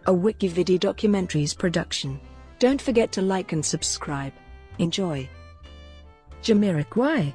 a WikiVidi documentaries production. Don't forget to like and subscribe. Enjoy. Jamiroquai.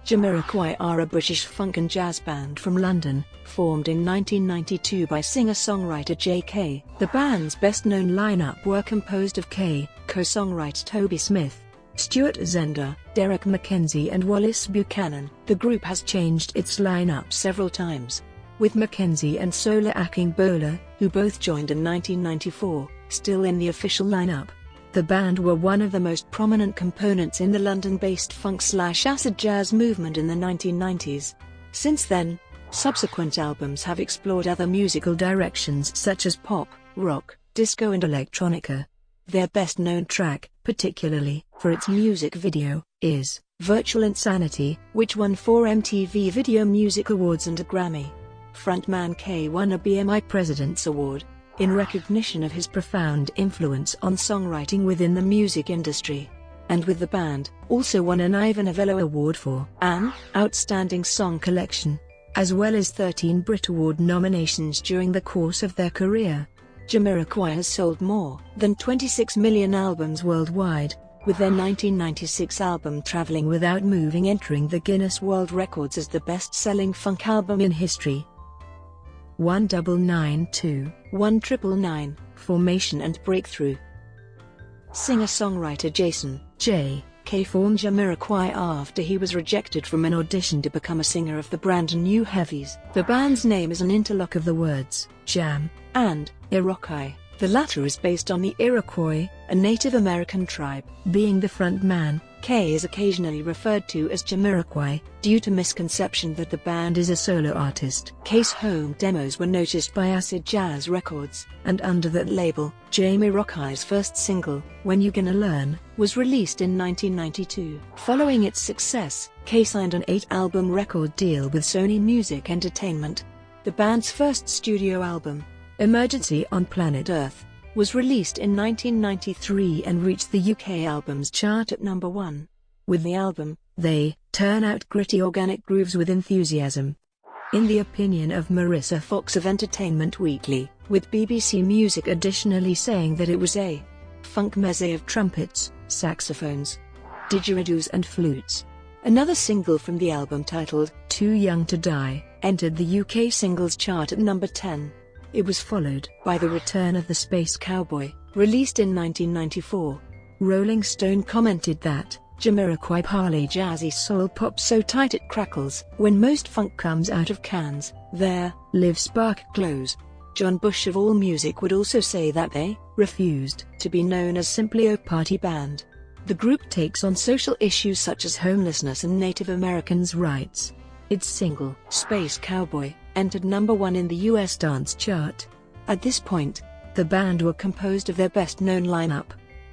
Jamiroquai are a British funk and jazz band from London, formed in 1992 by singer-songwriter J.K. The band's best-known lineup were composed of co-songwriter Toby Smith, Stuart Zender, Derrick McKenzie and Wallis Buchanan. The group has changed its lineup several times, with McKenzie and Sola Akingbola, who both joined in 1994, still in the official lineup. The band were one of the most prominent components in the London-based funk/acid jazz movement in the 1990s. Since then, subsequent albums have explored other musical directions such as pop, rock, disco and electronica. Their best-known track, particularly for its music video, is Virtual Insanity, which won 4 MTV Video Music Awards and a Grammy. Frontman K won a BMI Presidents Award in recognition of his profound influence on songwriting within the music industry, and with the band, also won an Ivor Novello Award for an outstanding song collection, as well as 13 Brit Award nominations during the course of their career. Jamiroquai has sold more than 26 million albums worldwide, with their 1996 album Traveling Without Moving entering the Guinness World Records as the best-selling funk album in history. 1992, 1999, Formation and Breakthrough. Singer-songwriter Jason J.K. formed Jamiroquai after he was rejected from an audition to become a singer of the brand New Heavies. The band's name is an interlock of the words Jam and Iroquois. The latter is based on the Iroquois, a Native American tribe. Being the front man, K is occasionally referred to as Jamiroquai, due to misconception that the band is a solo artist. K's home demos were noticed by Acid Jazz Records, and under that label, Jamiroquai's first single, When You Gonna Learn, was released in 1992. Following its success, K signed an 8-album record deal with Sony Music Entertainment. The band's first studio album, Emergency on Planet Earth, was released in 1993 and reached the UK Albums Chart at number 1. With the album, they turn out gritty organic grooves with enthusiasm. In the opinion of Marissa Fox of Entertainment Weekly, with BBC Music additionally saying that it was a funk meze of trumpets, saxophones, didgeridoos and flutes. Another single from the album titled Too Young to Die entered the UK Singles Chart at number 10. It was followed by The Return of the Space Cowboy, released in 1994. Rolling Stone commented that Jamiroquai play jazzy soul pop so tight it crackles. When most funk comes out of cans, their live spark glows. John Bush of AllMusic would also say that they refused to be known as simply a party band. The group takes on social issues such as homelessness and Native Americans' rights. Its single, Space Cowboy, entered number 1 in the US dance chart. At this point, the band were composed of their best-known lineup: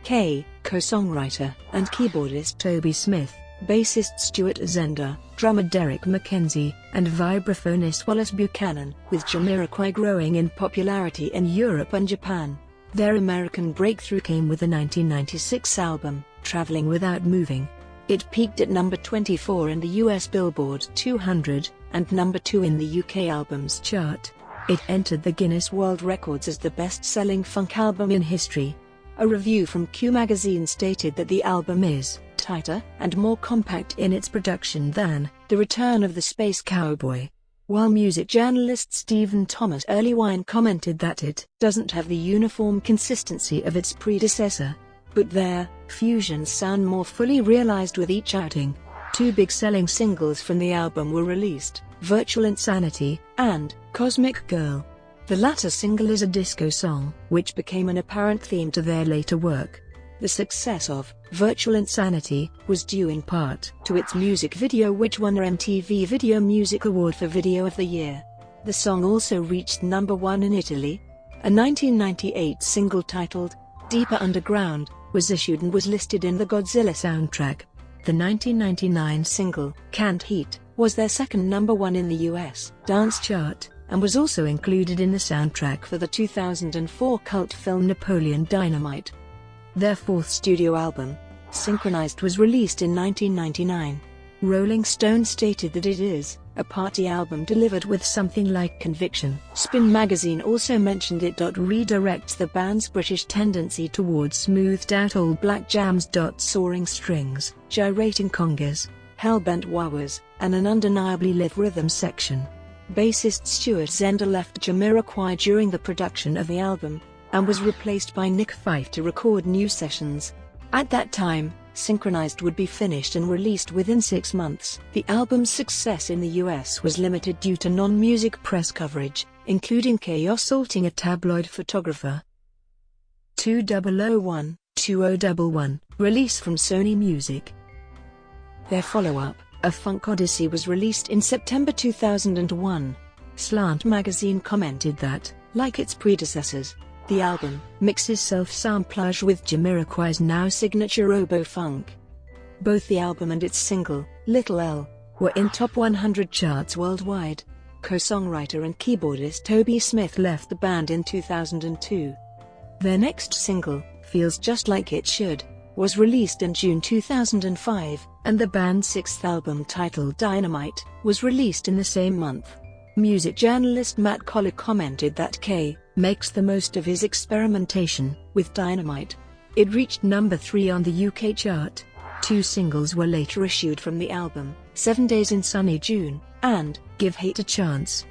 K, co-songwriter, and keyboardist Toby Smith, bassist Stuart Zender, drummer Derrick McKenzie, and vibraphonist Wallis Buchanan. With Jamiroquai growing in popularity in Europe and Japan, their American breakthrough came with the 1996 album, Traveling Without Moving. It peaked at number 24 in the US Billboard 200, and number 2 in the UK Albums Chart. It entered the Guinness World Records as the best-selling funk album in history. A review from Q magazine stated that the album is tighter and more compact in its production than The Return of the Space Cowboy, while music journalist Stephen Thomas Earlywine commented that it doesn't have the uniform consistency of its predecessor, but their fusions sound more fully realized with each outing. 2 big-selling singles from the album were released, Virtual Insanity and Cosmic Girl. The latter single is a disco song, which became an apparent theme to their later work. The success of Virtual Insanity was due in part to its music video, which won the MTV Video Music Award for Video of the Year. The song also reached number 1 in Italy. A 1998 single titled Deeper Underground was issued and was listed in the Godzilla soundtrack. The 1999 single, Can't Heat, was their second number 1 in the US dance chart, and was also included in the soundtrack for the 2004 cult film Napoleon Dynamite. Their 4th studio album, Synchronized, was released in 1999. Rolling Stone stated that it is a party album delivered with something like conviction. Spin magazine also mentioned it redirects the band's British tendency towards smoothed-out old black jams. Soaring strings, gyrating congas, hellbent wah-wahs, and an undeniably live rhythm section. Bassist Stuart Zender left Jamiroquai during the production of the album, and was replaced by Nick Fife to record new sessions. At that time, Synchronized would be finished and released within 6 months. The album's success in the US was limited due to non-music press coverage, including Kay assaulting a tabloid photographer. 2001, release from Sony Music. Their follow-up, A Funk Odyssey, was released in September 2001. Slant magazine commented that, like its predecessors, the album mixes self-samplage with Jamiroquai's now signature oboe-funk. Both the album and its single, Little L, were in top 100 charts worldwide. Co-songwriter and keyboardist Toby Smith left the band in 2002. Their next single, Feels Just Like It Should, was released in June 2005, and the band's sixth album, titled Dynamite, was released in the same month. Music journalist Matt Collar commented that Kay makes the most of his experimentation with Dynamite. It reached number 3 on the UK chart. 2 singles were later issued from the album, 7 Days in Sunny June, and Give Hate a Chance.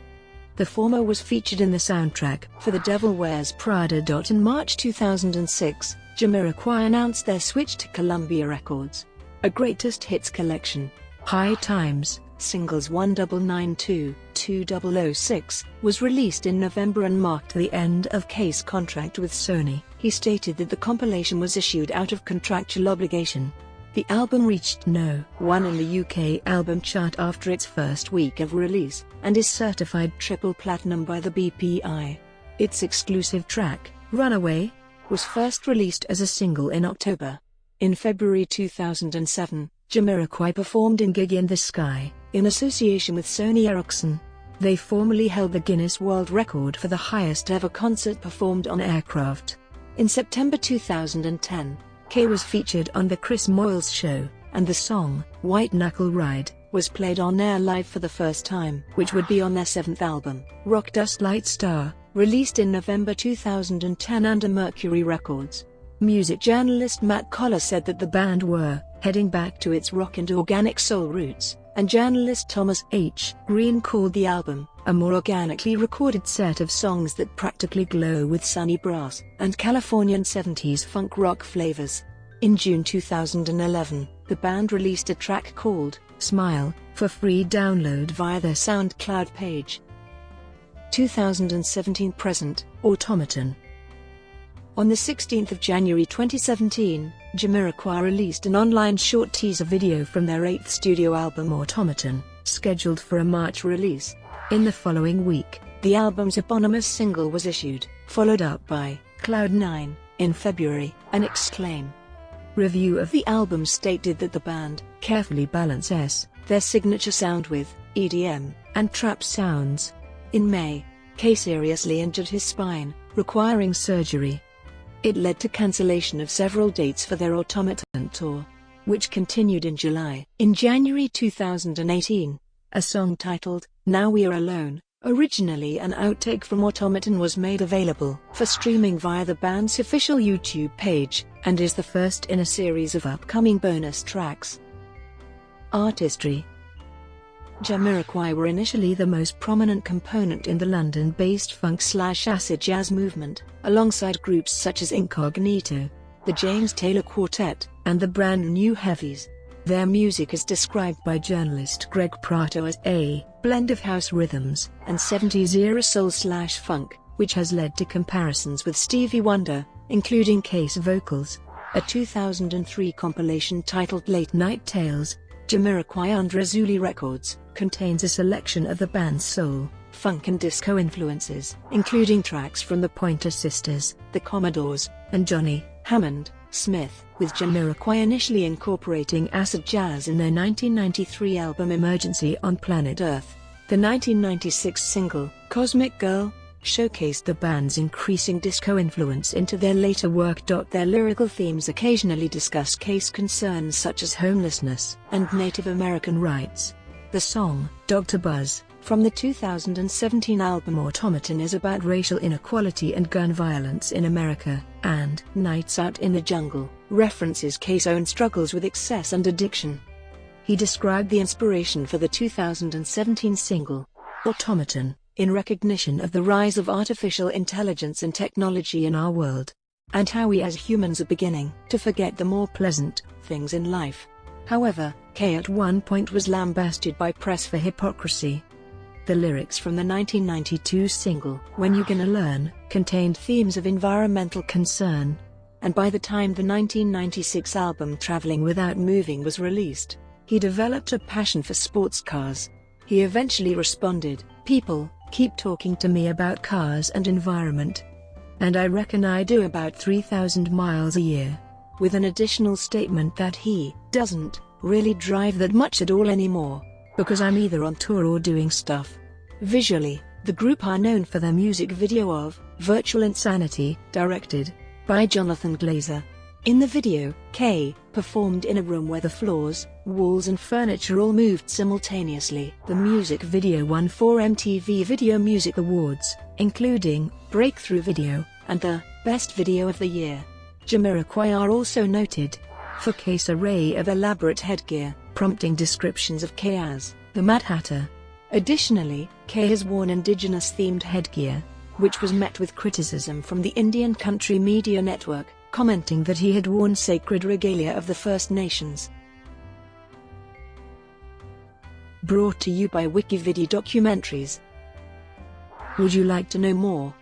The former was featured in the soundtrack for The Devil Wears Prada. In March 2006, Jamiroquai announced their switch to Columbia Records. A greatest hits collection, High Times, singles 1992-2006, was released in November and marked the end of Kay's contract with Sony. He stated that the compilation was issued out of contractual obligation. The album reached No. 1 in the UK album chart after its first week of release, and is certified triple platinum by the BPI. Its exclusive track, Runaway, was first released as a single in October. In February 2007, Jamiroquai performed in Gig in the Sky, in association with Sony Ericsson. They formerly held the Guinness World Record for the highest ever concert performed on aircraft. In September 2010, Kay was featured on The Chris Moyles Show, and the song, White Knuckle Ride, was played on air live for the first time, which would be on their 7th album, Rock Dust Light Star, released in November 2010 under Mercury Records. Music journalist Matt Collar said that the band were heading back to its rock and organic soul roots, and journalist Thomas H. Green called the album a more organically recorded set of songs that practically glow with sunny brass and Californian 70s funk rock flavors. In June 2011, the band released a track called Smile for free download via their SoundCloud page. 2017 present, Automaton. On the 16th of January 2017, Jamiroquai released an online short teaser video from their 8th studio album Automaton, scheduled for a March release. In the following week, the album's eponymous single was issued, followed up by Cloud 9 in February. An Exclaim! Review of the album stated that the band carefully balances their signature sound with EDM and trap sounds. In May, Kay seriously injured his spine, requiring surgery. It led to cancellation of several dates for their Automaton tour, which continued in July. In January 2018, a song titled Now We Are Alone, originally an outtake from Automaton, was made available for streaming via the band's official YouTube page, and is the first in a series of upcoming bonus tracks. Artistry. Jamiroquai were initially the most prominent component in the London-based funk/acid jazz movement, alongside groups such as Incognito, the James Taylor Quartet, and the Brand New Heavies. Their music is described by journalist Greg Prato as a blend of house rhythms and 70s-era soul/funk, which has led to comparisons with Stevie Wonder, including Kay's vocals. A 2003 compilation titled Late Night Tales, Jamiroquai under Azuli Records, contains a selection of the band's soul, funk and disco influences, including tracks from the Pointer Sisters, the Commodores, and Johnny Hammond Smith, with Jamiroquai initially incorporating acid jazz in their 1993 album Emergency on Planet Earth. The 1996 single, Cosmic Girl, showcased the band's increasing disco influence into their later work. Their lyrical themes occasionally discuss case concerns such as homelessness and Native American rights. The song, Dr. Buzz, from the 2017 album Automaton is about racial inequality and gun violence in America, and Nights Out in the Jungle references K's own struggles with excess and addiction. He described the inspiration for the 2017 single, Automaton, in recognition of the rise of artificial intelligence and technology in our world, and how we as humans are beginning to forget the more pleasant things in life. However, K at one point was lambasted by press for hypocrisy. The lyrics from the 1992 single, When You Gonna Learn, contained themes of environmental concern. And by the time the 1996 album Traveling Without Moving was released, he developed a passion for sports cars. He eventually responded, "People keep talking to me about cars and environment. And I reckon I do about 3,000 miles a year," with an additional statement that he doesn't really drive that much at all anymore, because I'm either on tour or doing stuff. Visually, the group are known for their music video of Virtual Insanity, directed by Jonathan Glazer. In the video, K performed in a room where the floors, walls and furniture all moved simultaneously. The music video won 4 MTV Video Music Awards, including Breakthrough Video and the Best Video of the Year. Jamiroquai are also noted for K's array of elaborate headgear, prompting descriptions of K as the Mad Hatter. Additionally, K has worn indigenous-themed headgear, which was met with criticism from the Indian Country Media Network, commenting that he had worn sacred regalia of the First Nations. Brought to you by WikiVidi Documentaries. Would you like to know more?